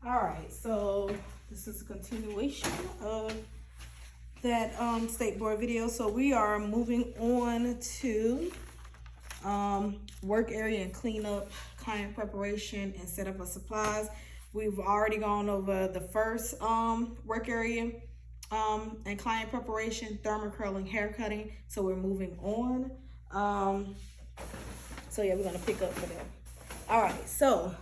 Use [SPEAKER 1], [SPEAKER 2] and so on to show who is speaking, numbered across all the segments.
[SPEAKER 1] All right, so this is a continuation of that state board video. So we are moving on to work area and cleanup, client preparation, and setup of supplies. We've already gone over the first work area and client preparation, thermal curling, hair cutting. So we're moving on. So yeah, we're gonna pick up for that. All right, so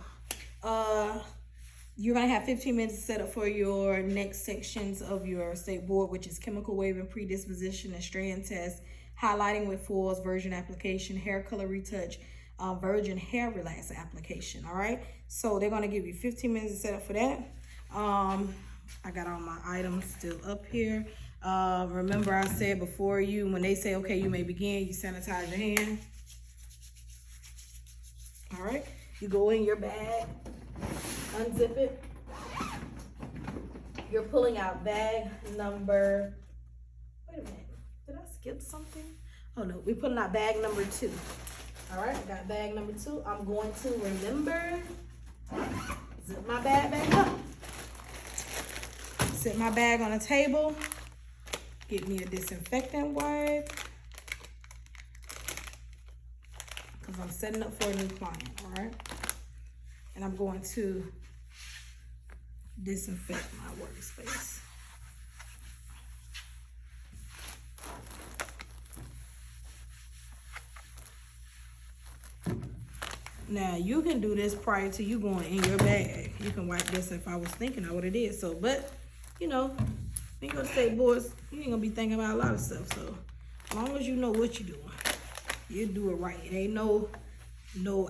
[SPEAKER 1] you're gonna have 15 minutes to set up for your next sections of your state board, which is chemical waving, predisposition, and strand test, highlighting with foils, virgin application, hair color retouch, virgin hair relaxer application. All right, so they're gonna give you 15 minutes to set up for that. I got all my items still up here. Remember I said before, when they say okay, you may begin, you sanitize your hand. All right, you go in your bag, unzip it. You're pulling out bag number, wait a minute, did I skip something? Oh no, we're pulling out bag number 2. All right, I got bag number 2. I'm going to remember, zip my bag back up. Set my bag on a table. Get me a disinfectant wipe, because I'm setting up for a new client, all right? And I'm going to disinfect my workspace. Now, you can do this prior to you going in your bag. You can wipe this if I was thinking of what it is. So, but, when you go to state boards, you ain't gonna be thinking about a lot of stuff. So, as long as you know what you're doing, you do it right. It ain't no,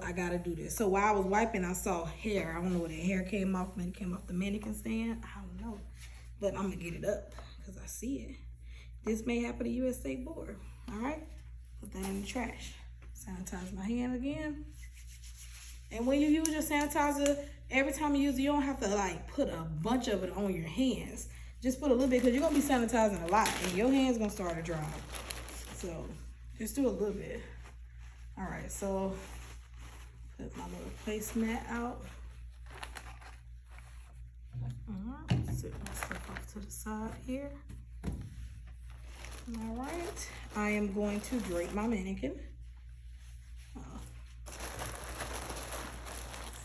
[SPEAKER 1] I gotta do this. So while I was wiping, I saw hair. I don't know where the hair came off. Maybe it came off the mannequin stand. I don't know. But I'm gonna get it up because I see it. This may happen to you at state board. All right? Put that in the trash. Sanitize my hand again. And when you use your sanitizer, every time you use it, you don't have to like put a bunch of it on your hands. Just put a little bit, because you're gonna be sanitizing a lot and your hand's gonna start to dry. So just do a little bit. All right, so put my little placemat out. Set my stuff off to the side here. All right, I am going to drape my mannequin.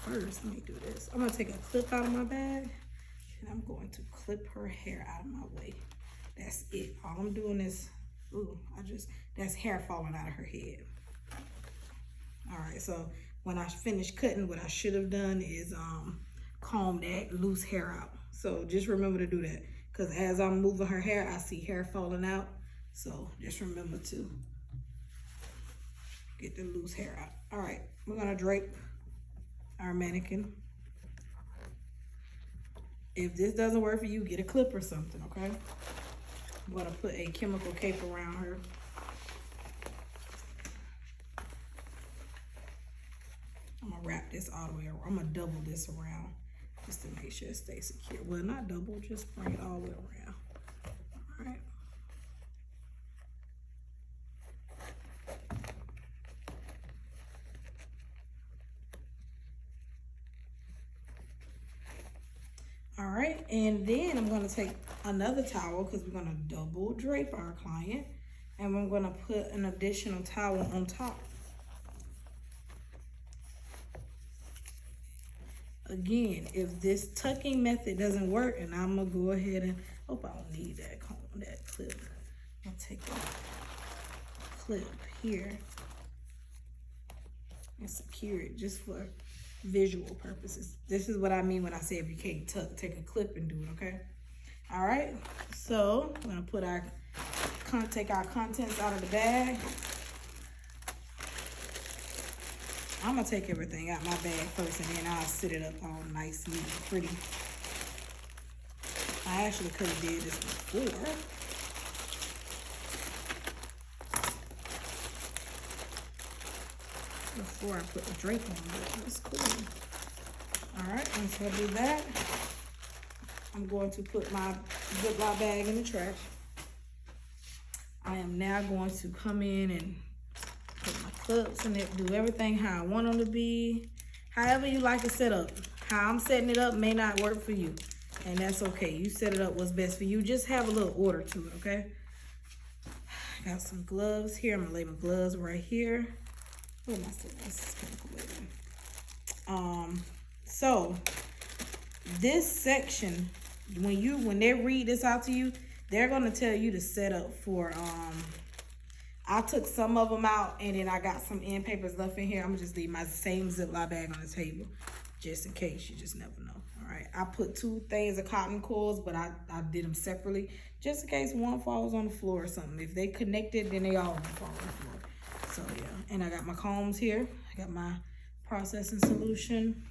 [SPEAKER 1] First, let me do this. I'm gonna take a clip out of my bag and I'm going to clip her hair out of my way. That's it. All I'm doing is, that's hair falling out of her head. All right, so when I finish cutting, what I should have done is comb that loose hair out. So just remember to do that, because as I'm moving her hair, I see hair falling out. So just remember to get the loose hair out. All right, we're gonna drape our mannequin. If this doesn't work for you, get a clip or something, okay? I'm gonna put a chemical cape around her. I'm gonna wrap this all the way around. I'm gonna double this around just to make sure it stays secure. Well, not double, just bring it all the way around. All right. All right, and then I'm gonna take another towel, because we're gonna double drape our client, and we're gonna put an additional towel on top. Again, if this tucking method doesn't work, and I'm gonna go ahead and, hope I don't need that comb, that clip. I'll take a clip here and secure it just for visual purposes. This is what I mean when I say if you can't tuck, take a clip and do it, okay? All right, so I'm gonna take our contents out of the bag. I'm gonna take everything out my bag first, and then I'll sit it up all nice, neat, and pretty. I actually could have did this before I put the drape on, but that's cool. All right, once I do that, I'm going to put my Ziploc bag in the trash. I am now going to come in and put my clips in it, do everything how I want them to be, however you like to set up, how I'm setting it up may not work for you. And that's okay. You set it up what's best for you. Just have a little order to it, okay? Got some gloves here. I'm gonna lay my gloves right here. What am I saying? This is chemical waving. So this section, when they read this out to you, they're gonna tell you to set up for I took some of them out and then I got some end papers left in here. I'm gonna just leave my same Ziploc bag on the table just in case. You just never know. All right, I put 2 things of cotton coils, but I did them separately just in case one falls on the floor or something. If they connected, then they all gonna fall on the floor. So yeah, and I got my combs here. I got my processing solution.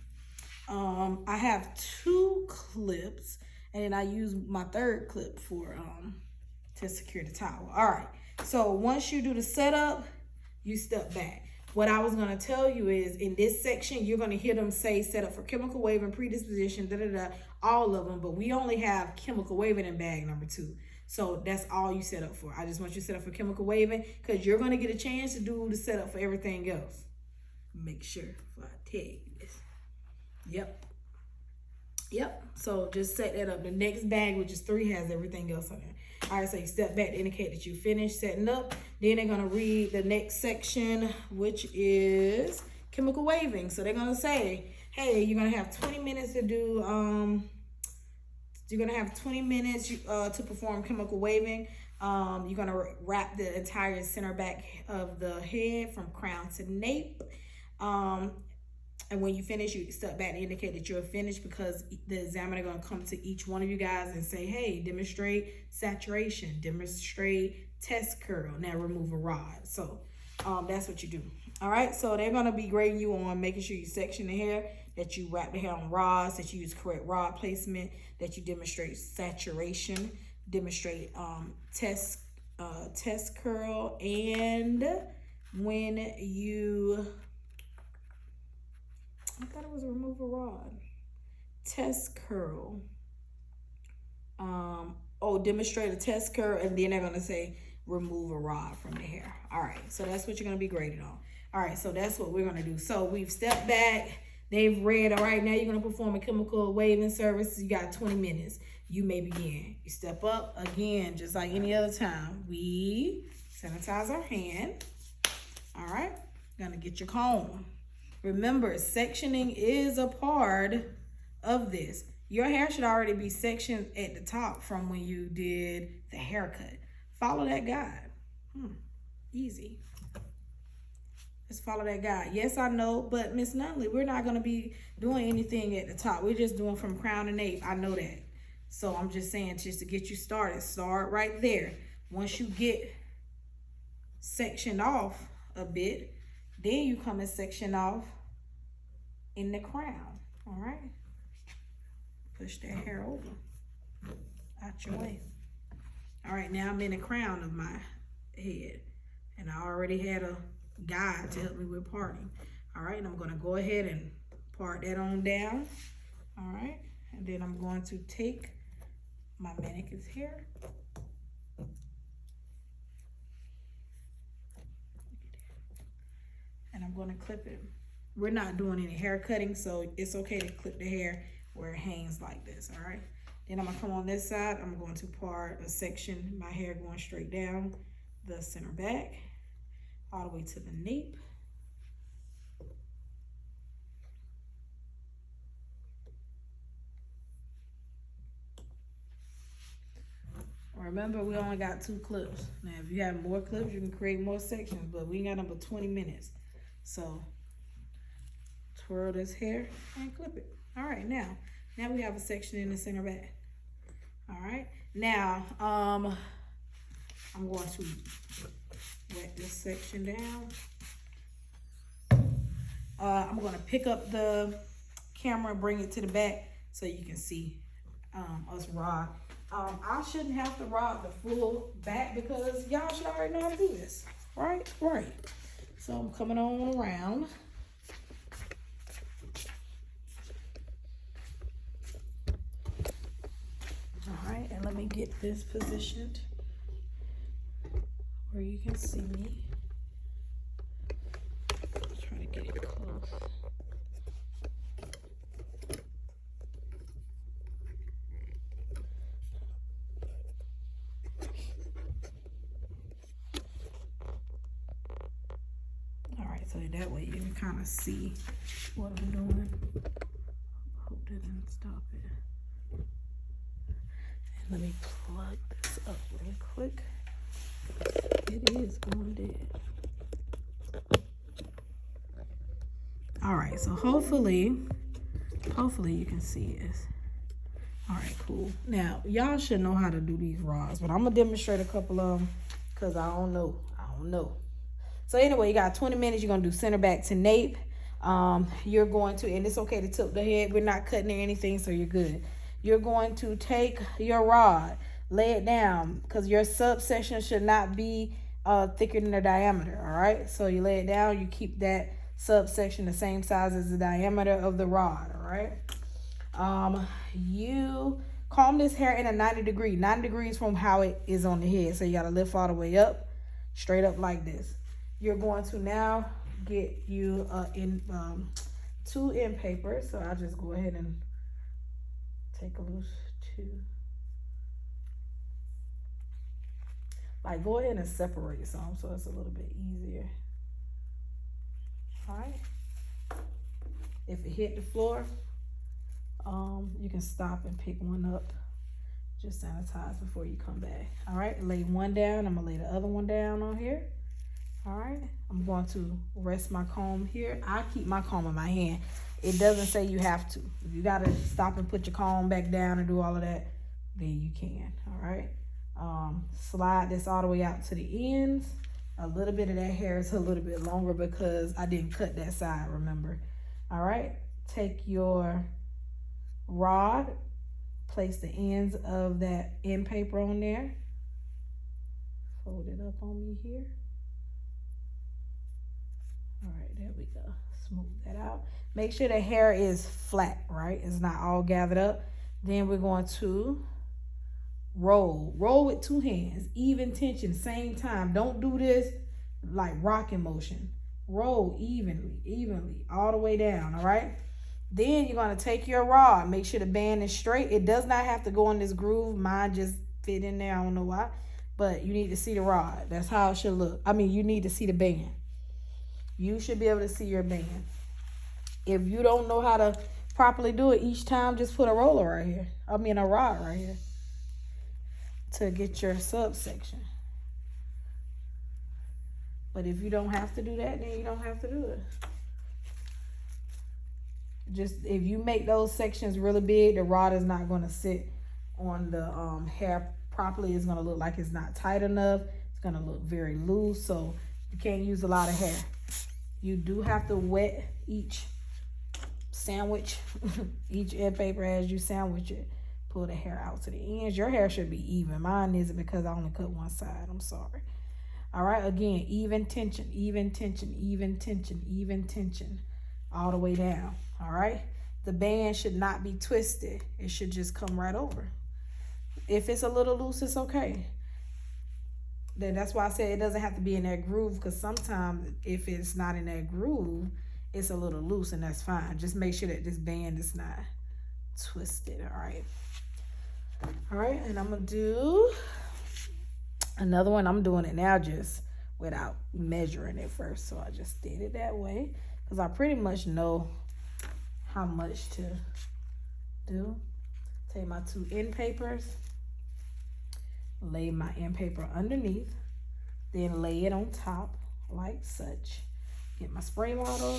[SPEAKER 1] I have 2 clips, and then I use my 3rd clip for to secure the towel. All right, so once you do the setup, you step back. What I was gonna tell you is in this section, you're gonna hear them say set up for chemical waving, predisposition, all of them, but we only have chemical waving in bag number 2. So that's all you set up for. I just want you to set up for chemical waving because you're gonna get a chance to do the setup for everything else. Make sure I tell you this. Yep. So just set that up. The next bag, which is 3, has everything else on there. All right, so you step back to indicate that you finished setting up. Then they're gonna read the next section, which is chemical waving. So they're gonna say, hey, you're gonna have 20 minutes to do, you're gonna have 20 minutes to perform chemical waving. You're gonna wrap the entire center back of the head from crown to nape. And when you finish, you step back to indicate that you're finished because the examiner gonna come to each one of you guys and say, hey, demonstrate saturation, demonstrate test curl, now remove a rod. So that's what you do. All right, so they're gonna be grading you on making sure you section the hair, that you wrap the hair on rods, that you use correct rod placement, that you demonstrate saturation, demonstrate test curl, and when you, I thought it was remove a rod. Test curl. Demonstrate a test curl, and then they're gonna say remove a rod from the hair. All right, so that's what you're gonna be graded on. All right, so that's what we're gonna do. So we've stepped back. They've read. All right, now you're gonna perform a chemical waving service. You got 20 minutes. You may begin. You step up again, just like any other time. We sanitize our hand. All right, gonna get your comb. Remember, sectioning is a part of this. Your hair should already be sectioned at the top from when you did the haircut. Follow that guide. Easy. Just follow that guide. Yes, I know, but Miss Nunley, we're not going to be doing anything at the top. We're just doing from crown to nape. I know that. So I'm just saying, just to get you started, start right there. Once you get sectioned off a bit, then you come and section off in the crown, all right? Push that hair over, out your way. All right, now I'm in the crown of my head, and I already had a guide to help me with parting. All right, and I'm gonna go ahead and part that on down, all right? And then I'm going to take my mannequin's hair. And I'm gonna clip it. We're not doing any hair cutting, so it's okay to clip the hair where it hangs like this, all right? Then I'm gonna come on this side. I'm going to part a section, my hair going straight down the center back, all the way to the nape. Remember, we only got 2 clips. Now, if you have more clips, you can create more sections, but we got about 20 minutes. So twirl this hair and clip it. All right, now we have a section in the center back. All right, now I'm going to wet this section down. I'm going to pick up the camera and bring it to the back so you can see us rod. I shouldn't have to rod the full back because y'all should already know how to do this, right? Right. So I'm coming on around. All right, and let me get this positioned where you can see me. Try to get it close. that way you can kind of see what I'm doing. Hope that didn't stop it. And let me plug this up real quick. It is going dead. All right, so hopefully you can see this. All right, cool. Now, y'all should know how to do these rods, but I'm gonna demonstrate a couple of them because I don't know. So anyway, you got 20 minutes. You're gonna do center back to nape. You're going to, and it's okay to tilt the head. We're not cutting or anything, so you're good. You're going to take your rod, lay it down, because your subsection should not be thicker than the diameter, all right? So you lay it down, you keep that subsection the same size as the diameter of the rod, all right? You comb this hair in a 90 degrees from how it is on the head. So you got to lift all the way up, straight up like this. You're going to now get you two end papers. So I'll just go ahead and take a loose two. Like, go ahead and separate some so it's a little bit easier. All right. If it hit the floor, you can stop and pick one up. Just sanitize before you come back. All right, lay one down. I'm gonna lay the other one down on here. All right, I'm going to rest my comb here. I keep my comb in my hand. It doesn't say you have to. If you gotta stop and put your comb back down and do all of that, then you can. All right, slide this all the way out to the ends. A little bit of that hair is a little bit longer because I didn't cut that side, remember. All right, take your rod, place the ends of that end paper on there, fold it up on me here. All right, there we go. Smooth that out. Make sure the hair is flat, right? It's not all gathered up. Then we're going to roll with two hands, even tension, same time. Don't do this like rocking motion. Roll evenly all the way down. All right, then you're going to take your rod, make sure the band is straight. It does not have to go in this groove. Mine just fit in there. I don't know why, but you need to see the rod. That's how it should look. I mean, you need to see the band. You should be able to see your band. If you don't know how to properly do it, each time just put a roller right here. I mean, a rod right here to get your subsection. But if you don't have to do that, then you don't have to do it. Just if you make those sections really big, the rod is not going to sit on the hair properly. It's going to look like it's not tight enough. It's going to look very loose, so you can't use a lot of hair. You do have to wet each sandwich, each end paper as you sandwich it. Pull the hair out to the ends. Your hair should be even. Mine isn't because I only cut one side. I'm sorry. All right, again, even tension, even tension, even tension, even tension, all the way down. All right, the band should not be twisted. It should just come right over. If it's a little loose, it's okay. Then that's why I said it doesn't have to be in that groove, because sometimes if it's not in that groove, it's a little loose, and that's fine. Just make sure that this band is not twisted. All right, and I'm gonna do another one. I'm doing it now just without measuring it first, so I just did it that way because I pretty much know how much to do. Take my two end papers, lay my end paper underneath, then lay it on top like such. Get my spray bottle,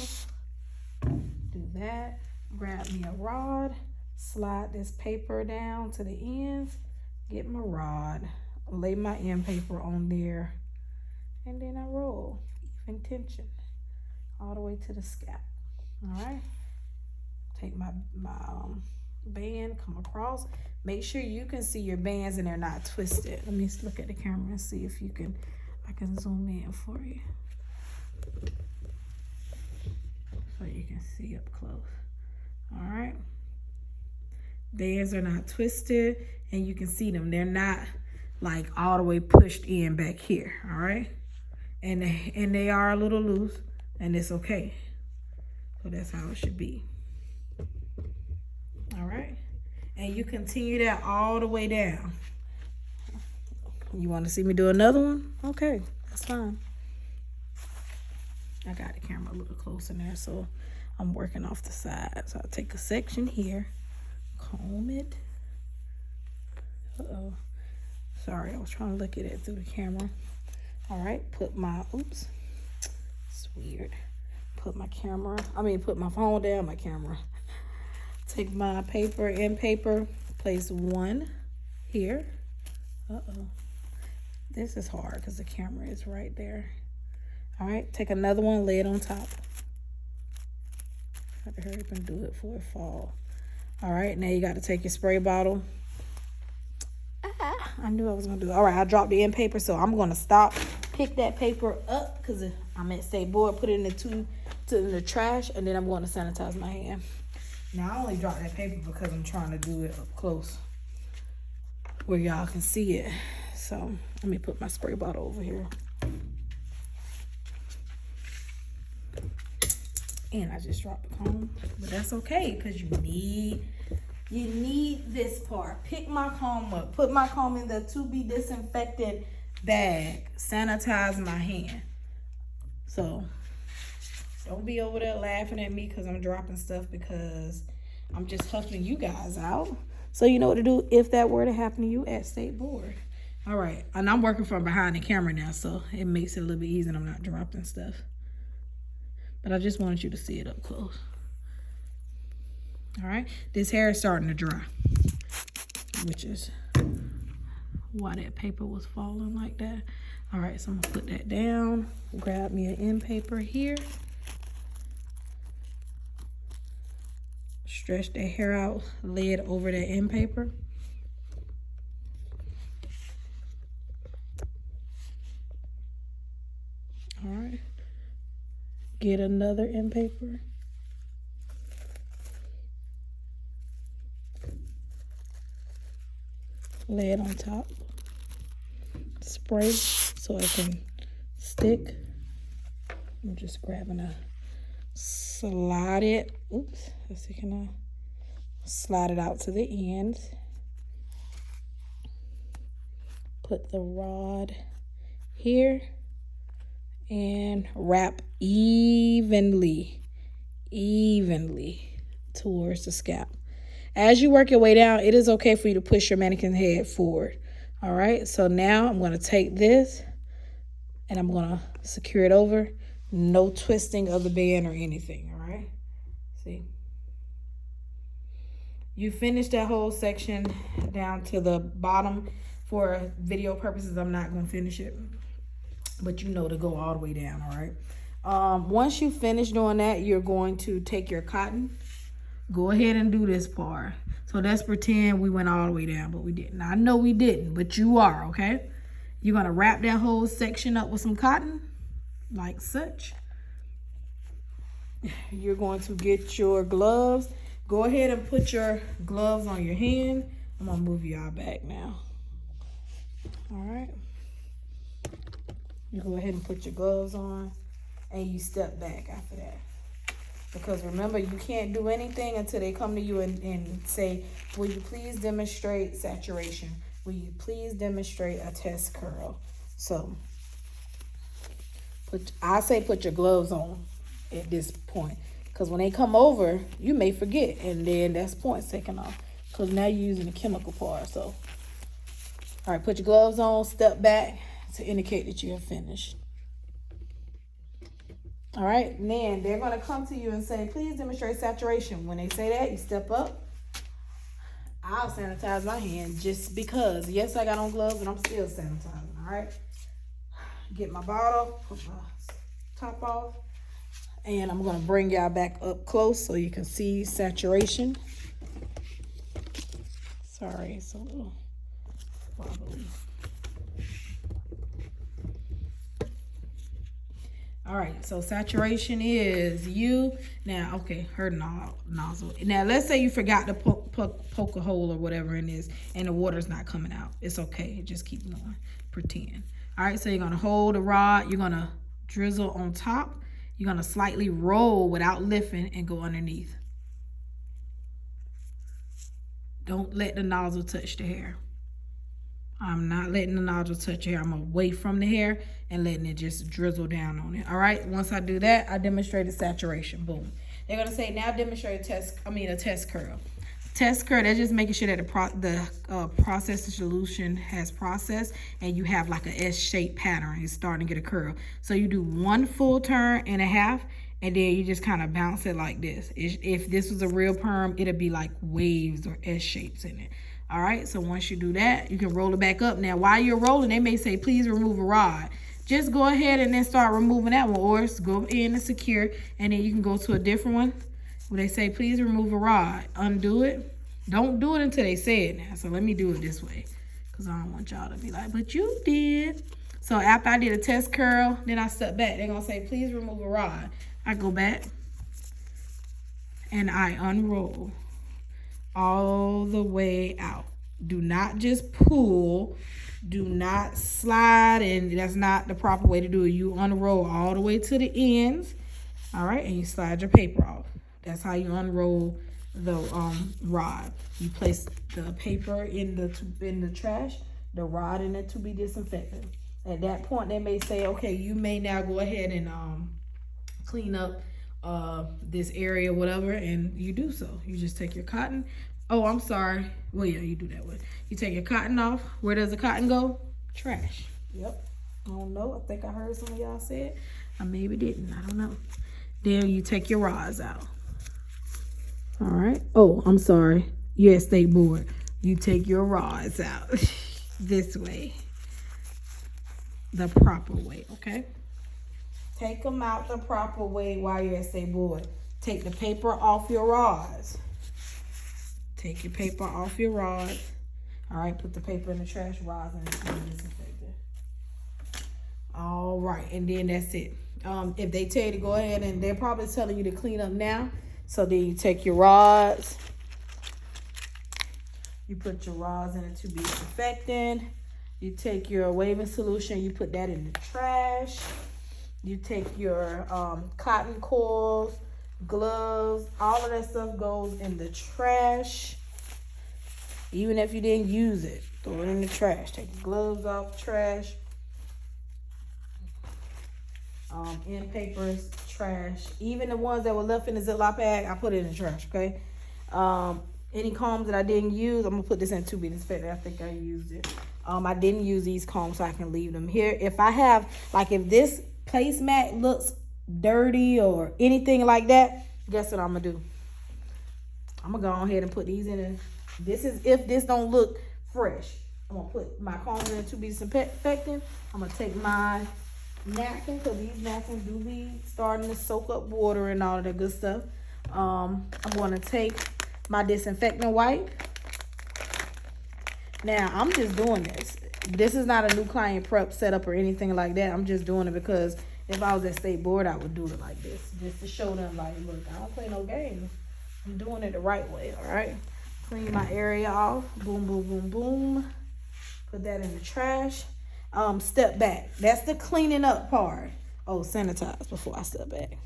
[SPEAKER 1] do that, grab me a rod, slide this paper down to the ends, get my rod, lay my end paper on there, and then I roll, even tension, all the way to the scalp. All right, take my band, come across. Make sure you can see your bands and they're not twisted. Let me look at the camera and see if I can zoom in for you, so you can see up close. All right, bands are not twisted, and you can see them. They're not like all the way pushed in back here. All right, and they are a little loose, and it's okay. So that's how it should be. All right, and you continue that all the way down. You want to see me do another one? Okay, that's fine. I got the camera a little closer there, so I'm working off the side. So I'll take a section here, comb it. Uh-oh. Sorry, I was trying to look at it through the camera. All right, put my, oops, it's weird. Put my phone down, my camera. Take my paper and paper, place one here. Uh-oh. This is hard because the camera is right there. All right, take another one, lay it on top. Got to hurry up and do it before it falls. All right, now you got to take your spray bottle. I knew I was gonna do it. All right, I dropped the end paper, so I'm gonna stop, pick that paper up, because I'm at State Board, put it in the trash, and then I'm going to sanitize my hand. Now, I only dropped that paper because I'm trying to do it up close where y'all can see it. So, let me put my spray bottle over here. And I just dropped the comb, but that's okay, because you need this part. Pick my comb up, put my comb in the to be disinfected bag, sanitize my hand. So don't be over there laughing at me because I'm dropping stuff, because I'm just helping you guys out so you know what to do if that were to happen to you at State Board. All right, and I'm working from behind the camera now, so it makes it a little bit easier and I'm not dropping stuff. But I just wanted you to see it up close. All right, this hair is starting to dry, which is why that paper was falling like that. All right, so I'm gonna put that down, grab me an end paper here, stretch that hair out, lay it over that end paper. All right, get another end paper. Lay it on top. Spray so it can stick. I'm just grabbing a slide it. Oops, let's see, can I slide it out to the end. Put the rod here and wrap evenly towards the scalp. As you work your way down, it is okay for you to push your mannequin head forward. All right, so now I'm gonna take this and I'm gonna secure it over. No twisting of the band or anything, all right? See? You finish that whole section down to the bottom. For video purposes, I'm not gonna finish it, but you know to go all the way down, all right? Once you finish doing that, you're going to take your cotton. Go ahead and do this part. So let's pretend we went all the way down, but we didn't. I know we didn't, but you are, okay? You're gonna wrap that whole section up with some cotton, like such. You're going to get your gloves. Go ahead and put your gloves on your hand. I'm gonna move y'all back now. All right. You go ahead and put your gloves on, and you step back after that. Because remember, you can't do anything until they come to you and say, will you please demonstrate saturation? Will you please demonstrate a test curl? So, I say put your gloves on at this point. Because when they come over, you may forget. And then that's points taken off. Because now you're using the chemical part. So, all right, put your gloves on, step back to indicate that you have finished. All right, and then they're gonna come to you and say, please demonstrate saturation. When they say that, you step up. I'll sanitize my hand just because. Yes, I got on gloves, and I'm still sanitizing, all right? Get my bottle, put my top off, and I'm gonna bring y'all back up close so you can see saturation. Sorry, it's a little wobbly. All right, so saturation is you. Now, okay, her nozzle. Now, let's say you forgot to poke a hole or whatever in this, and the water's not coming out. It's okay, just keep going, pretend. All right, so you're gonna hold the rod, you're gonna drizzle on top, you're gonna slightly roll without lifting and go underneath. Don't let the nozzle touch the hair. I'm not letting the nodule touch your hair. I'm away from the hair and letting it just drizzle down on it. All right. Once I do that, I demonstrated saturation. Boom. They're gonna say now demonstrate a test curl. Test curl. That's just making sure that the processed solution has processed and you have like a S-shaped pattern. It's starting to get a curl. So you do 1 full turn and a half, and then you just kind of bounce it like this. If this was a real perm, it'd be like waves or S-shapes in it. All right, so once you do that, you can roll it back up. Now, while you're rolling, they may say, please remove a rod. Just go ahead and then start removing that one, or go in and secure, and then you can go to a different one where they say, please remove a rod. Undo it. Don't do it until they say it now. So let me do it this way, because I don't want y'all to be like, but you did. So after I did a test curl, then I step back. They're going to say, please remove a rod. I go back, and I unroll all the way out. Do not just pull, do not slide, and that's not the proper way to do it. You unroll all the way to the ends, all right, and you slide your paper off. That's how you unroll the rod. You place the paper in the trash, the rod in it to be disinfected. At that point, they may say, okay, you may now go ahead and clean up this area, whatever, and you do so. You just take your cotton. Oh, I'm sorry. Well, yeah, you do that way. You take your cotton off. Where does the cotton go? Trash. Yep. I don't know. I think I heard some of y'all say it. I maybe didn't. I don't know. Then you take your rods out. All right. Oh, I'm sorry. Yes, State Board. You take your rods out this way. The proper way, okay? Take them out the proper way while you're at State Board. Take the paper off your rods. Take your paper off your rods. All right, put the paper in the trash, rods in the disinfectant. All right, and then that's it. If they tell you to go ahead, and they're probably telling you to clean up now, so then you take your rods. You put your rods in it to be disinfectant. You take your waving solution, you put that in the trash. You take your cotton coils, gloves, all of that stuff goes in the trash. Even if you didn't use it, throw it in the trash. Take the gloves off, trash. End papers, trash. Even the ones that were left in the Ziploc bag, I put it in the trash, okay? Any combs that I didn't use, I'm gonna put this in to be disinfected. I think I used it. I didn't use these combs, so I can leave them here. If I have, like, if this placemat looks dirty or anything like that, guess what I'm gonna do? I'm gonna go ahead and put these in it. This is if this don't look fresh. I'm gonna put my combs in to be disinfecting. I'm gonna take my napkin, because these napkins do be starting to soak up water and all of that good stuff. I'm gonna take my disinfectant wipe. Now, I'm just doing this. This is not a new client prep setup or anything like that. I'm just doing it because if I was at State Board, I would do it like this. Just to show them, like, look, I don't play no games. I'm doing it the right way, all right? Clean my area off. Boom, boom, boom, boom. Put that in the trash. Step back. That's the cleaning up part. Oh, sanitize before I step back.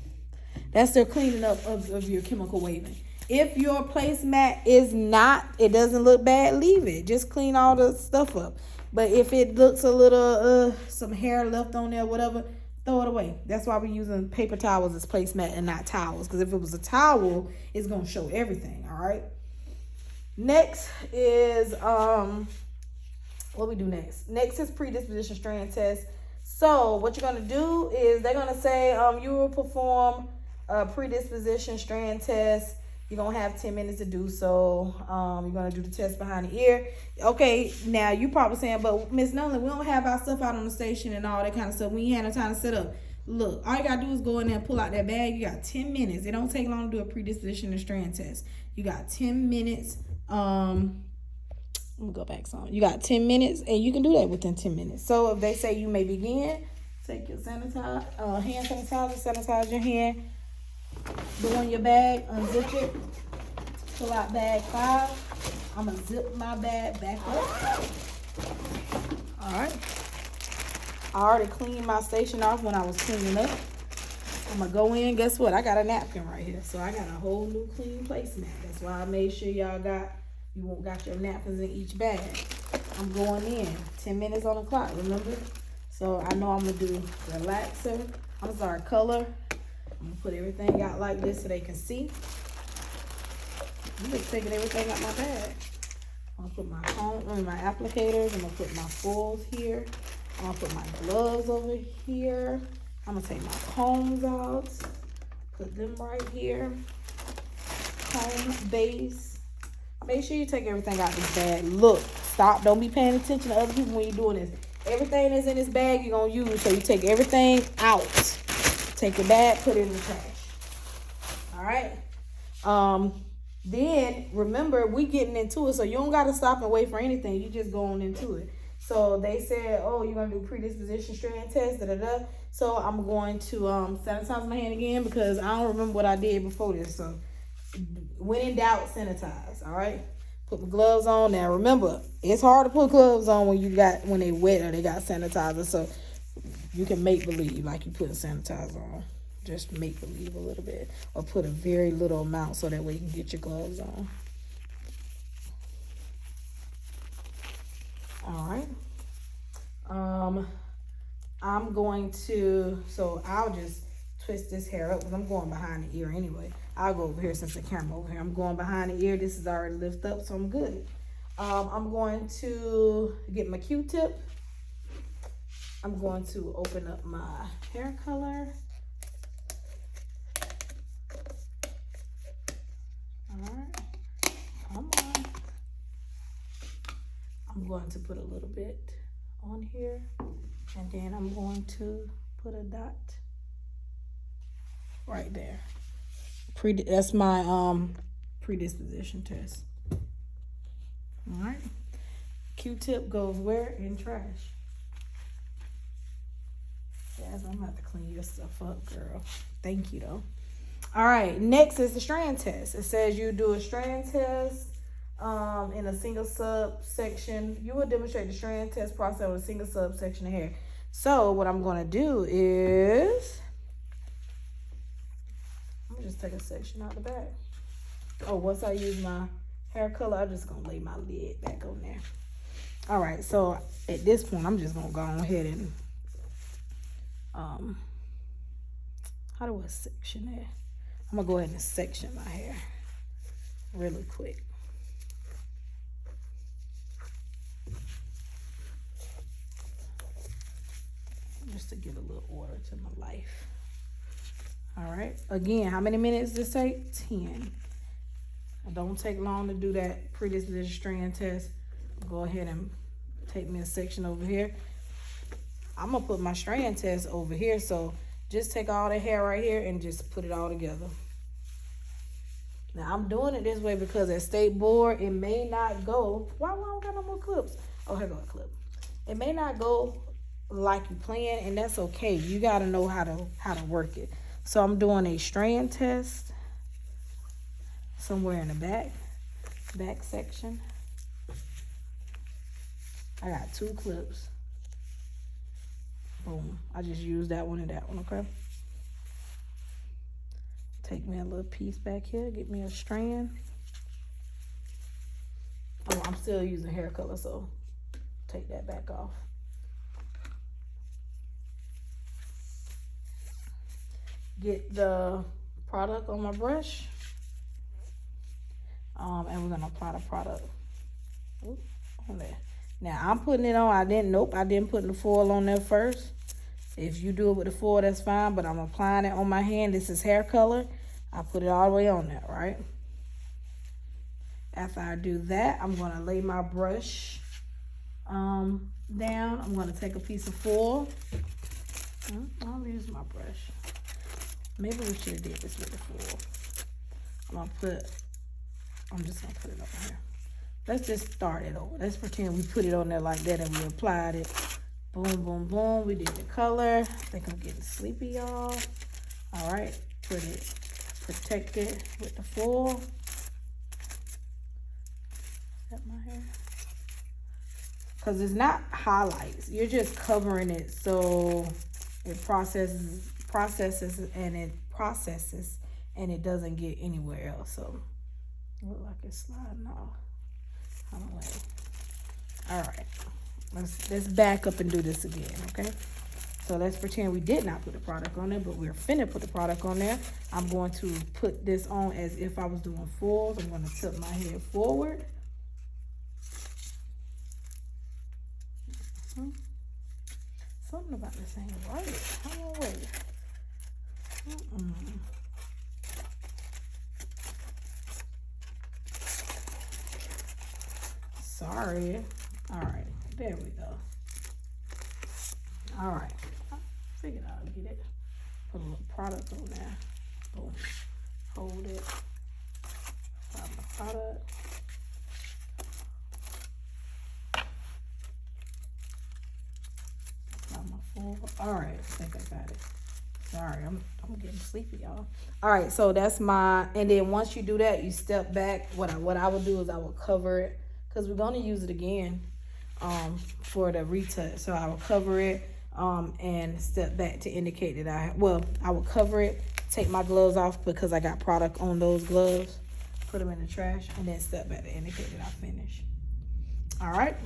[SPEAKER 1] That's the cleaning up of your chemical waving. If your placemat is not, it doesn't look bad, leave it. Just clean all the stuff up. But if it looks a little, some hair left on there, whatever, throw it away. That's why we're using paper towels as placemat and not towels. Because if it was a towel, it's going to show everything, all right? Next is, what we do next? Next is predisposition strand test. So what you're going to do is they're going to say you will perform a predisposition strand test. You're going to have 10 minutes to do so. You're going to do the test behind the ear. Okay, now you probably saying, but Miss Nunley, we don't have our stuff out on the station and all that kind of stuff. We ain't had no time to set up. Look, all you got to do is go in there and pull out that bag. You got 10 minutes. It don't take long to do a predisposition and strand test. You got 10 minutes. Let me go back some. You got 10 minutes, and you can do that within 10 minutes. So if they say you may begin, take your hand sanitizer, sanitize your hand. Go in your bag, unzip it, pull out bag 5. I'm going to zip my bag back up. All right. I already cleaned my station off when I was cleaning up. I'm going to go in. Guess what? I got a napkin right here. So I got a whole new clean placemat. That's why I made sure y'all got your napkins in each bag. I'm going in. 10 minutes on the clock, remember? So I know I'm gonna do relaxer. I'm sorry, color. I'm gonna put everything out like this so they can see. I'm just taking everything out my bag. I'm gonna put my applicators. I'm gonna put my foils here. I'm gonna put my gloves over here. I'm gonna take my combs out. Put them right here. Comb base. Make sure you take everything out this bag. Look, stop. Don't be paying attention to other people when you're doing this. Everything that's in this bag you're gonna use. So you take everything out. Take your bag, put it in the trash. All right. Then remember, we getting into it, so you don't gotta stop and wait for anything. You just going into it. So they said, oh, you're gonna do predisposition strand test, So I'm going to sanitize my hand again because I don't remember what I did before this. So when in doubt, sanitize. All right. Put my gloves on. Now remember, it's hard to put gloves on when they wet or they got sanitizer. So you can make believe like you put sanitizer on. Just make believe a little bit, or put a very little amount so that way you can get your gloves on. All right. I'm going to, so I'll just twist this hair up because I'm going behind the ear anyway. I'll go over here since the camera over here. I'm going behind the ear. This is already lifted up, so I'm good. I'm going to get my Q-tip. I'm going to open up my hair color. Alright, come on. I'm going to put a little bit on here, and then I'm going to put a dot right there. That's my predisposition test. Alright. Q-tip goes where? In trash. Yes, I'm about to clean your stuff up, girl. Thank you though. All right, next is the strand test. It says you do a strand test in a single subsection. You will demonstrate the strand test process with a single subsection of hair. So what I'm going to do is, I'm going to just take a section out the back. Oh, once I use my hair color, I'm just going to lay my lid back on there. All right, so at this point, I'm just going to go ahead and, how do I section that? I'm gonna go ahead and section my hair really quick. Just to give a little order to my life. All right, again, how many minutes does this take? 10. It don't take long to do that predisposition strand test. Go ahead and take me a section over here. I'm gonna put my strand test over here, so just take all the hair right here and just put it all together. Now, I'm doing it this way because at State Board, it may not go. Why I don't got no more clips? Oh, here goes a clip. It may not go like you plan, and that's okay. You got to know how to work it. So I'm doing a strand test somewhere in the back section. I got 2 clips. Boom. I just used that one and that one, okay? Take me a little piece back here, get me a strand. Oh, I'm still using hair color, so take that back off. Get the product on my brush. And we're gonna apply the product on there. Now I'm putting it on. I didn't put the foil on there first. If you do it with the foil, that's fine, but I'm applying it on my hand. This is hair color. I put it all the way on there, right? After I do that, I'm gonna lay my brush down. I'm gonna take a piece of foil. I'll use my brush. Maybe we should have did this with the foil. I'm just gonna put it over here. Let's just start it over. Let's pretend we put it on there like that and we applied it. Boom, boom, boom. We did the color. I think I'm getting sleepy, y'all. All right, put it, protect it with the foil. Is that my hair? Because it's not highlights. You're just covering it so it processes and it doesn't get anywhere else. So it looks like it's sliding off. All right, let's back up and do this again, okay? So let's pretend we did not put the product on there, but we're finna put the product on there. I'm going to put this on as if I was doing fulls. I'm gonna tilt my head forward. Something about this ain't right. Hold on, wait. Sorry. All right, there we go. All right, I figured I'll get it. Put a little product on there. Boom. Hold it. Apply my product. Apply my full. All right, I think I got it. Sorry, I'm getting sleepy, y'all. All right, so that's my, and then once you do that, you step back. What I would do is I will cover it, because we're gonna use it again for the retouch. So I will cover it and step back to indicate that I will cover it, take my gloves off because I got product on those gloves, put them in the trash, and then step back to indicate that I finished. All right.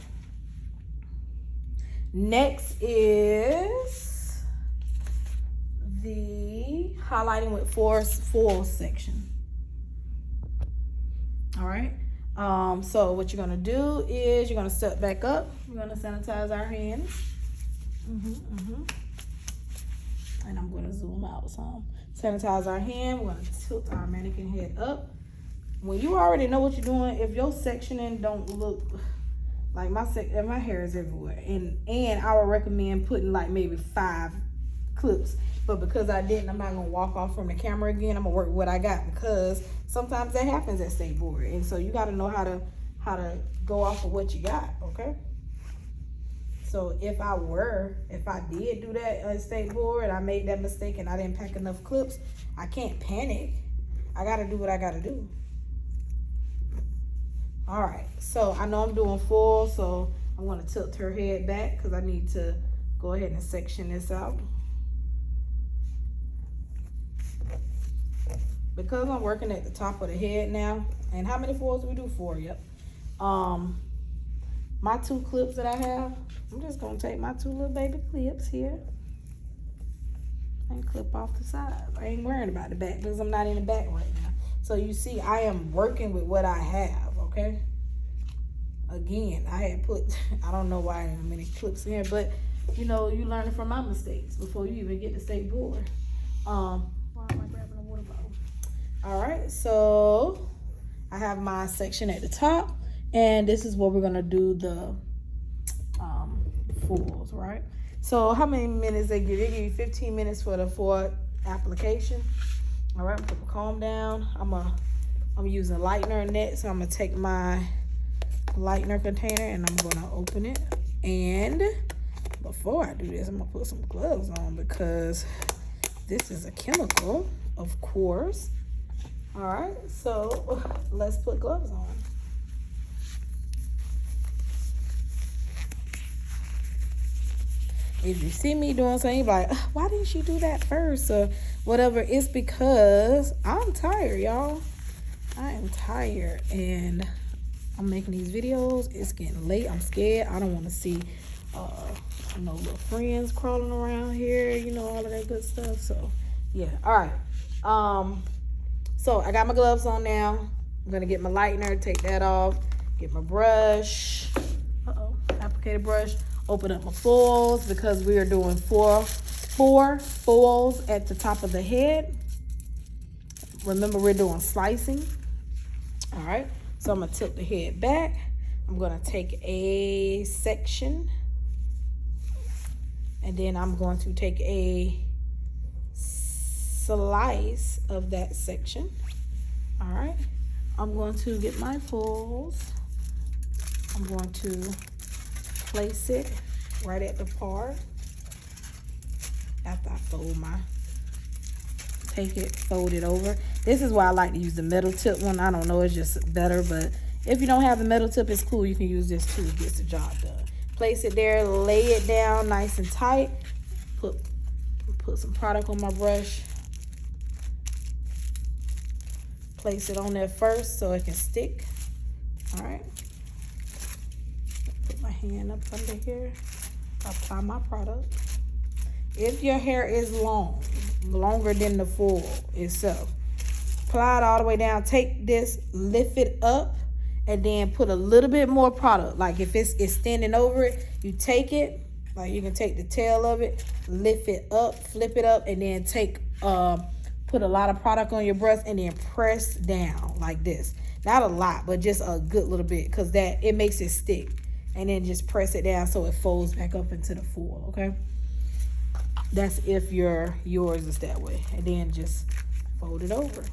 [SPEAKER 1] Next is the highlighting with foil section. All right. So what you're gonna do is you're gonna step back up. We're gonna sanitize our hands. And I'm gonna zoom out some. Sanitize our hand. We're gonna tilt our mannequin head up. When you already know what you're doing, if your sectioning don't look like my hair is everywhere, and I would recommend putting like maybe 5 clips. But because I didn't, I'm not gonna walk off from the camera again. I'm gonna work with what I got, because sometimes that happens at state board, and so you got to know how to go off of what you got. Okay. So if I did do that at state board, I made that mistake and I didn't pack enough clips, I can't panic. I got to do what I got to do. All right. So I know I'm doing full, so I'm gonna tilt her head back because I need to go ahead and section this out. Because I'm working at the top of the head now, and how many foils do we do? 4, yep. My 2 clips that I have, I'm just gonna take my 2 little baby clips here and clip off the side. I ain't worrying about the back because I'm not in the back right now. So you see, I am working with what I have, okay? Again, I had put, I don't know why there are many clips in here, but you know, you learning from my mistakes before you even get to state board. Why am I grabbing a water bottle? All right, so I have my section at the top, and this is where we're gonna do the fulls, right? So how many minutes they give? They give you 15 minutes for the foil application. All right, put the comb down. I'm using lightener next, so I'm gonna take my lightener container and I'm gonna open it. And before I do this, I'm gonna put some gloves on because this is a chemical, of course. All right, so let's put gloves on. If you see me doing something, you're like, why didn't she do that first? Or whatever. It's because I'm tired, y'all. I am tired and I'm making these videos. It's getting late. I'm scared. I don't want to see, you know, little friends crawling around here, you know, all of that good stuff. So, yeah. All right. So I got my gloves on now. I'm going to get my lightener, take that off, get my brush. Applicator brush. Open up my foils because we are doing four foils at the top of the head. Remember, we're doing slicing. All right. So I'm going to tilt the head back. I'm going to take a section. And then I'm going to take a slice of that section. All right. I'm going to get my foils. I'm going to place it right at the part after I fold it over. This is why I like to use the metal tip one. I don't know, it's just better, but if you don't have the metal tip, it's cool. You can use this too. It gets the job done. Place it there, lay it down nice and tight. Put some product on my brush. Place it on there first so it can stick. All right. Put my hand up under here. Apply my product. If your hair is longer than the foil itself, apply it all the way down. Take this, lift it up, and then put a little bit more product. Like if it's extending over it, you take it, like you can take the tail of it, lift it up, flip it up, and then take put a lot of product on your brush and then press down like this. Not a lot, but just a good little bit, because that it makes it stick. And then just press it down so it folds back up into the foil, okay? That's if yours is that way. And then just fold it over.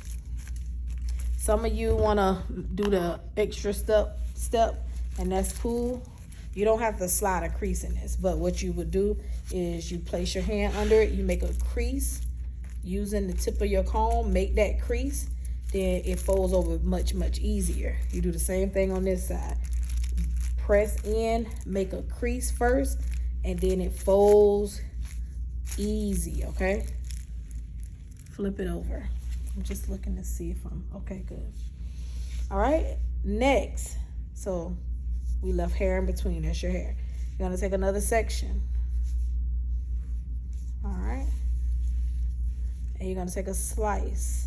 [SPEAKER 1] Some of you want to do the extra step, and that's cool. You don't have to slide a crease in this, but what you would do is you place your hand under it, you make a crease using the tip of your comb, make that crease, then it folds over much, much easier. You do the same thing on this side. Press in, make a crease first, and then it folds easy, okay? Flip it over. I'm just looking to see if I'm okay. Good. All right, next. So we left hair in between. That's your hair. You're gonna take another section. All right, and you're gonna take a slice.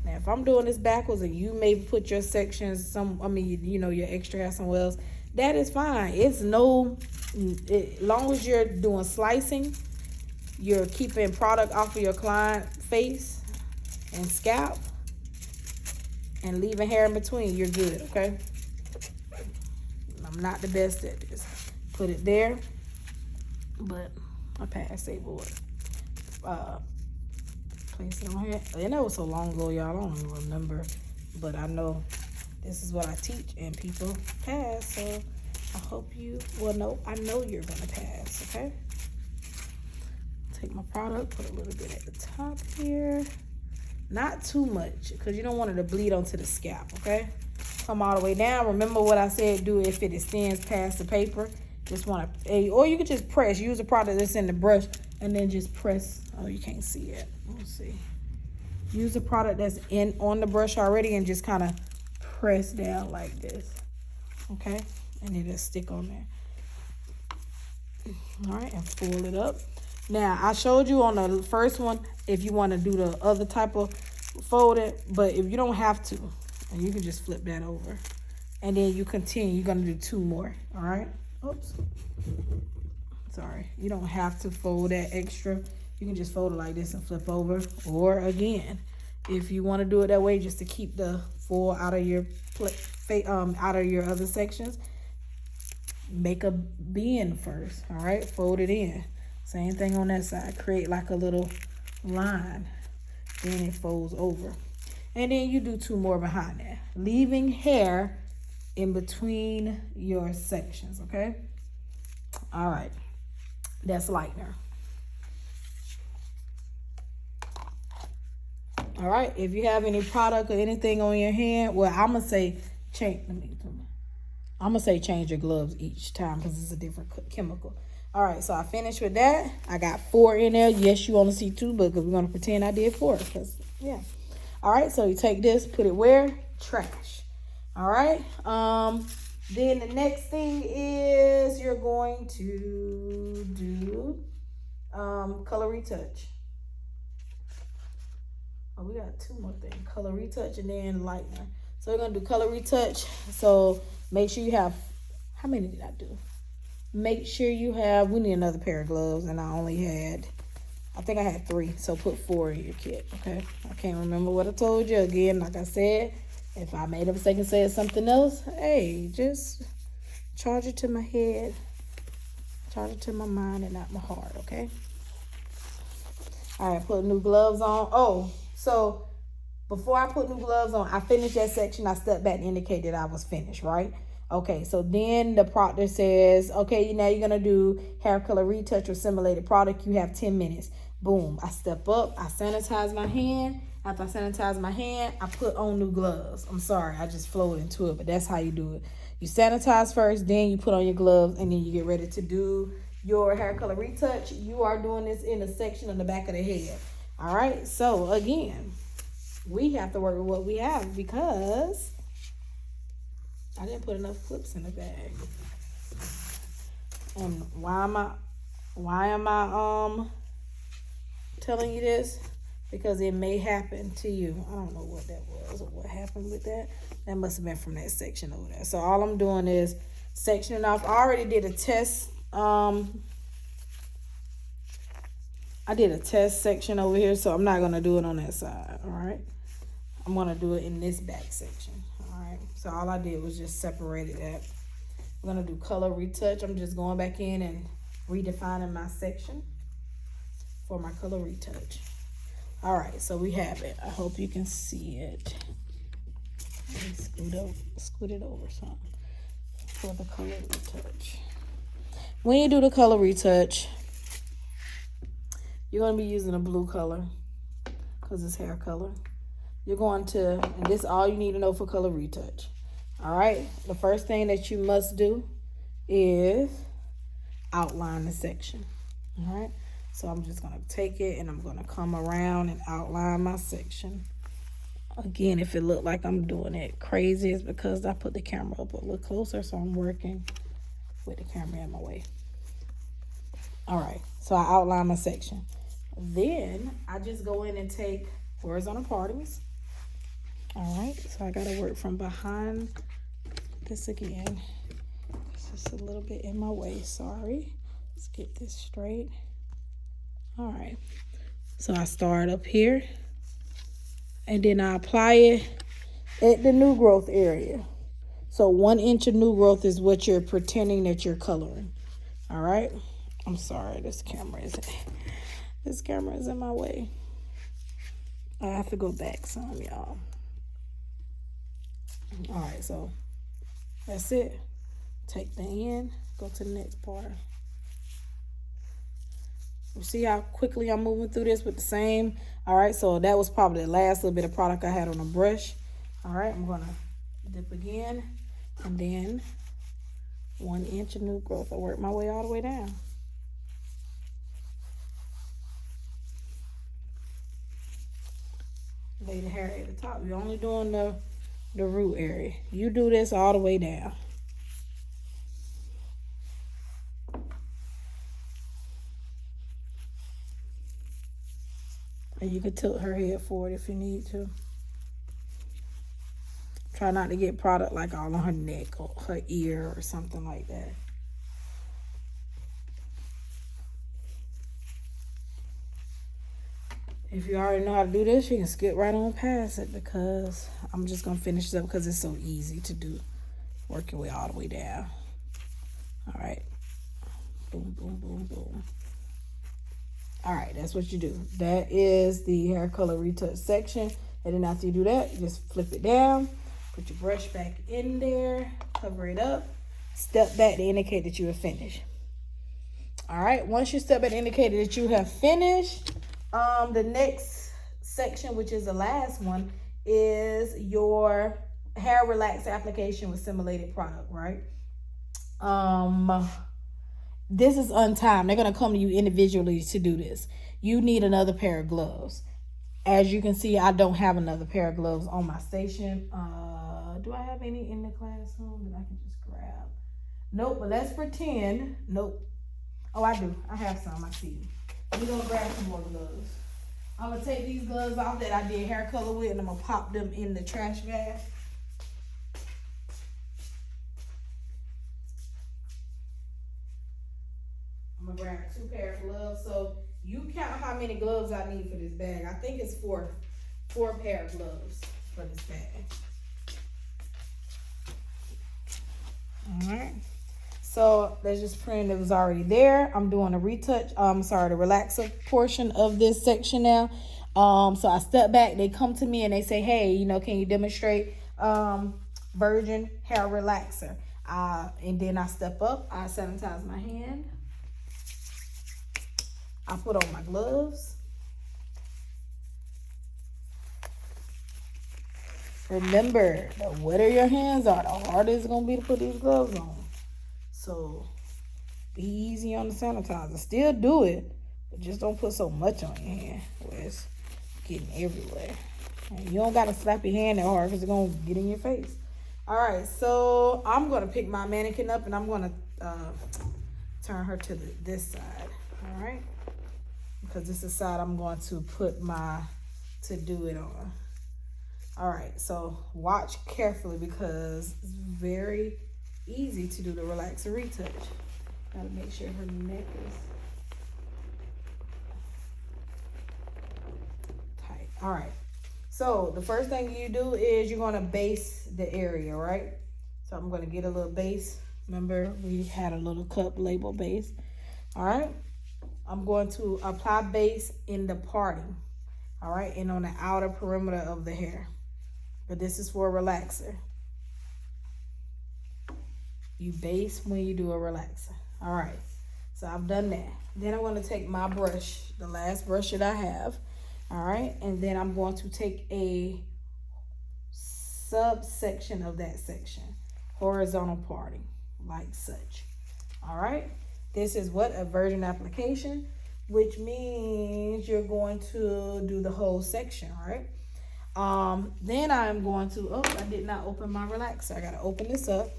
[SPEAKER 1] Now, if I'm doing this backwards and you maybe put your sections you know, your extra hair somewhere else, that is fine. It's long as you're doing slicing, you're keeping product off of your client face and scalp and leaving hair in between, you're good, okay? I'm not the best at this. Put it there, but I passed a board. Place it on here. And that was so long ago, y'all. I don't even remember, but I know this is what I teach and people pass. So I hope you, well, no, I know you're gonna pass. Okay. Take my product, put a little bit at the top here, not too much, because you don't want it to bleed onto the scalp. Okay. Come all the way down. Remember what I said. Do if it extends past the paper. Just want to, or you can just press. Use the product that's in the brush and then just press. Oh, you can't see it. Let's see. Use the product that's on the brush already and just kind of press down like this. Okay, and it'll stick on there. All right, and pull it up. Now I showed you on the first one if you want to do the other type of folded, but if you don't have to, and you can just flip that over, and then you continue. You're gonna do 2 more. All right. Oops. Sorry. You don't have to fold that extra. You can just fold it like this and flip over. Or again, if you want to do it that way, just to keep the foil out of your other sections, make a bend first. All right, fold it in. Same thing on that side. Create like a little line. Then it folds over. And then you do 2 more behind that, leaving hair in between your sections. Okay. All right. That's lightener. All right, if you have any product or anything on your hand, well, I'm gonna say change your gloves each time because it's a different chemical. All right, so I finished with that. I got 4 in there. Yes, you only see 2, but because we're gonna pretend I did 4, because yeah. All right, so you take this, put it where? Trash. All right. Then the next thing is you're going to do color retouch. Oh, we got 2 more things. Color retouch and then lightener. So we're going to do color retouch. So make sure you have, how many did I do? Make sure you have, we need another pair of gloves. And I only had, I think I had 3. So put 4 in your kit, okay? I can't remember what I told you. Again, like I said, if I made a mistake and said something else, hey, just charge it to my head. Charge it to my mind and not my heart, okay? All right, put new gloves on. Oh, so before I put new gloves on, I finished that section. I stepped back and indicated I was finished, right? Okay, so then the proctor says, okay, now you're going to do hair color retouch or simulated product. You have 10 minutes. Boom. I step up. I sanitize my hand. After I sanitize my hand, I put on new gloves. I'm sorry, I just flowed into it, but that's how you do it. You sanitize first, then you put on your gloves, and then you get ready to do your hair color retouch. You are doing this in a section on the back of the head. All right, so again, we have to work with what we have because I didn't put enough clips in the bag. And why am I telling you this? Because it may happen to you. I don't know what that was or what happened with that. That must have been from that section over there. So all I'm doing is sectioning off. I already did a test. I did a test section over here, so I'm not gonna do it on that side. All right, I'm gonna do it in this back section. All right, so all I did was just separated that. I'm gonna do color retouch. I'm just going back in and redefining my section for my color retouch. All right, so we have it. I hope you can see it. Let me scoot it over some for the color retouch. When you do the color retouch, you're going to be using a blue color because it's hair color. You're going to, and this is all you need to know for color retouch. All right, the first thing that you must do is outline the section. All right, so I'm just going to take it and I'm going to come around and outline my section. Again, if it looked like I'm doing it crazy, it's because I put the camera up a little closer, so I'm working with the camera in my way. All right, so I outline my section. Then I just go in and take horizontal partings. All right, so I gotta work from behind this again. It's just a little bit in my way, sorry. Let's get this straight. All right, so I start up here and then I apply it at the new growth area. So 1 inch of new growth is what you're pretending that you're coloring. All right, I'm sorry, this camera is in my way. I have to go back some, y'all. All right, so that's it. Take the end, go to the next part. You see how quickly I'm moving through this with the same. All right, so that was probably the last little bit of product I had on a brush. All right, I'm gonna dip again, and then 1 inch of new growth. I work my way all the way down. Lay the hair at the top. You're only doing the root area. You do this all the way down. And you can tilt her head forward if you need to. Try not to get product like all on her neck or her ear or something like that. If you already know how to do this, you can skip right on past it because I'm just going to finish this up because it's so easy to do. Work your way all the way down. All right. Boom, boom, boom, boom. All right, that's what you do. That is the hair color retouch section. And then after you do that, you just flip it down. Put your brush back in there. Cover it up. Step back to indicate that you have finished. All right, once you step back to indicate that you have finished, the next section, which is the last one, is your hair relaxer application with simulated product, right? This is untimed. They're going to come to you individually to do this. You need another pair of gloves. As you can see, I don't have another pair of gloves on my station. Do I have any in the classroom that I can just grab? Nope, but let's pretend. Nope. Oh, I do. I have some. I see. We're going to grab some more gloves. I'm going to take these gloves off that I did hair color with, and I'm going to pop them in the trash bag. I'm going to grab 2 pairs of gloves. So you count how many gloves I need for this bag. I think it's four pair of gloves for this bag. All right. So let's just pretend it was already there. I'm doing a retouch. The relaxer portion of this section now. So I step back. They come to me and they say, hey, can you demonstrate virgin hair relaxer? And then I step up. I sanitize my hand. I put on my gloves. Remember, the wetter your hands are, the harder it's going to be to put these gloves on. So be easy on the sanitizer. Still do it, but just don't put so much on your hand where it's getting everywhere. And you don't got to slap your hand that hard because it's going to get in your face. All right, so I'm gonna pick my mannequin up and I'm gonna turn her to this side. All right, because this is the side I'm going to put to do it on. All right, so watch carefully because it's very easy to do the relaxer retouch. Gotta make sure her neck is tight. All right, so the first thing you do is you're gonna base the area, right? So I'm gonna get a little base. Remember, we had a little cup label base. All right, I'm going to apply base in the parting, all right, and on the outer perimeter of the hair. But this is for a relaxer. You base when you do a relaxer. All right, so I've done that. Then I'm going to take my brush, the last brush that I have, all right, and then I'm going to take a subsection of that section, horizontal parting, like such. All right, this is what a virgin application, which means you're going to do the whole section, right? Then I'm going to, oh, I did not open my relaxer. I got to open this up.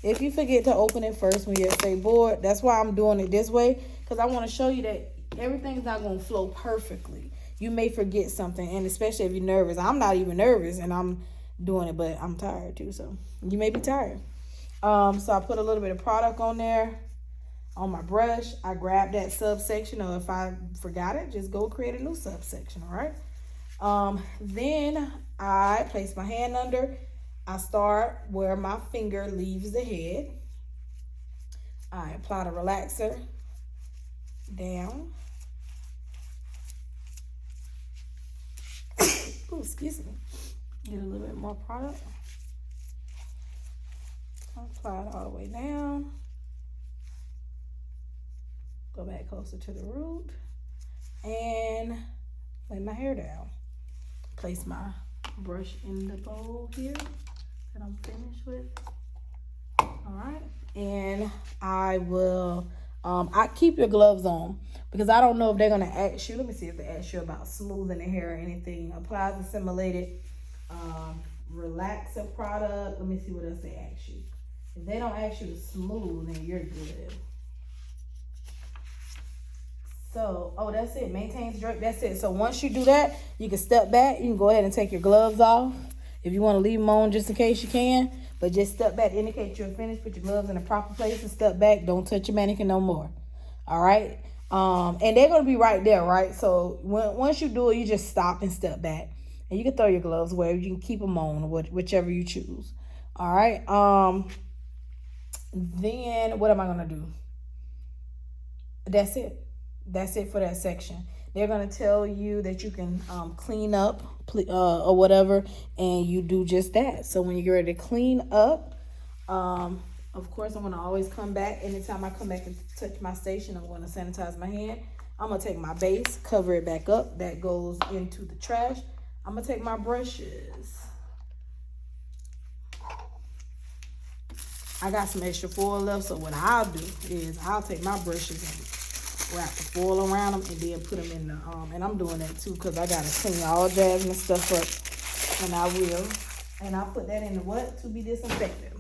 [SPEAKER 1] If you forget to open it first when you're at Stay Bored, that's why I'm doing it this way, because I want to show you that everything's not going to flow perfectly. You may forget something, and especially if you're nervous. I'm not even nervous, and I'm doing it, but I'm tired too, so you may be tired. So I put a little bit of product on there, on my brush. I grab that subsection, or if I forgot it, just go create a new subsection, all right? Then I place my hand under. I start where my finger leaves the head. I apply the relaxer down. Ooh, excuse me. Get a little bit more product. Apply it all the way down. Go back closer to the root and lay my hair down. Place my brush in the bowl here that I'm finished with. All right, and I will I keep your gloves on because I don't know if they're gonna ask you. Let me see if they ask you about smoothing the hair or anything. Apply the simulated relaxer product. Let me see what else they ask you. If they don't ask you to smooth, then you're good. So, oh, that's it. Maintains drape. That's it. So once you do that, you can step back. You can go ahead and take your gloves off. If you want to leave them on just in case, you can. But just step back. Indicate you're finished. Put your gloves in the proper place and step back. Don't touch your mannequin no more. All right? And they're going to be right there, right? So once you do it, you just stop and step back. And you can throw your gloves away. You can keep them on, whichever you choose. All right? Then what am I going to do? That's it. That's it for that section. They're going to tell you that you can clean up or whatever, and you do just that. So when you're ready to clean up, of course, I'm going to always come back. Anytime I come back and touch my station, I'm going to sanitize my hand. I'm going to take my base, cover it back up. That goes into the trash. I'm going to take my brushes. I got some extra foil left, so what I'll do is I'll take my brushes and wrap the foil around them and then put them in the and I'm doing that too because I gotta clean all jasmine stuff up, and I will. And I'll put that in the what? To be disinfected.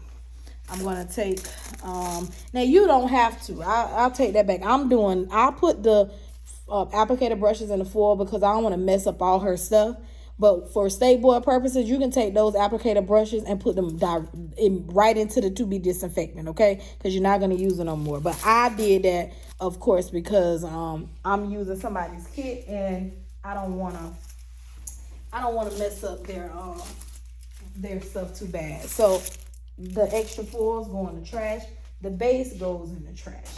[SPEAKER 1] I'm gonna take now you don't have to. I'll take that back. I'll put the applicator brushes in the foil because I don't want to mess up all her stuff. But for Stay Bored purposes, you can take those applicator brushes and put them right into the to be disinfectant, okay? Because you're not going to use it no more. But I did that, of course, because I'm using somebody's kit and I don't want to mess up their stuff too bad. So the extra foils go in the trash. The base goes in the trash.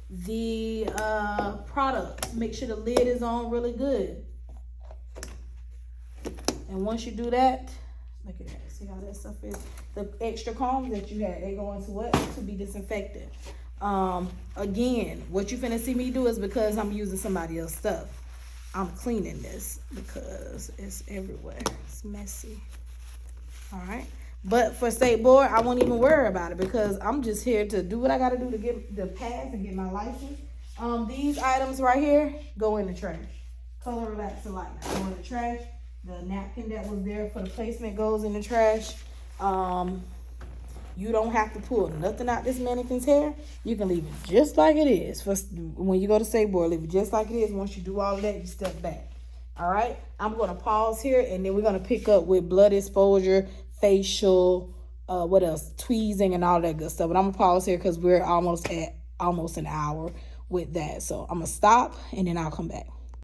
[SPEAKER 1] The product, make sure the lid is on really good. And once you do that, look at that. See how that stuff is? The extra combs that you had, they go into what? To be disinfected. Again, what you finna see me do is because I'm using somebody else's stuff. I'm cleaning this because it's everywhere. It's messy. All right. But for Stay Bored, I won't even worry about it because I'm just here to do what I got to do to get the pass and get my license. These items right here go in the trash. Color relaxer light go in the trash. The napkin that was there for the placement goes in the trash. You don't have to pull nothing out this mannequin's hair. You can leave it just like it is. For when you go to say board, leave it just like it is. Once you do all of that, you step back. All right, I'm going to pause here, and then we're going to pick up with blood exposure, facial, what else, tweezing, and all that good stuff. But I'm going to pause here because we're almost at an hour with that. So I'm going to stop, and then I'll come back.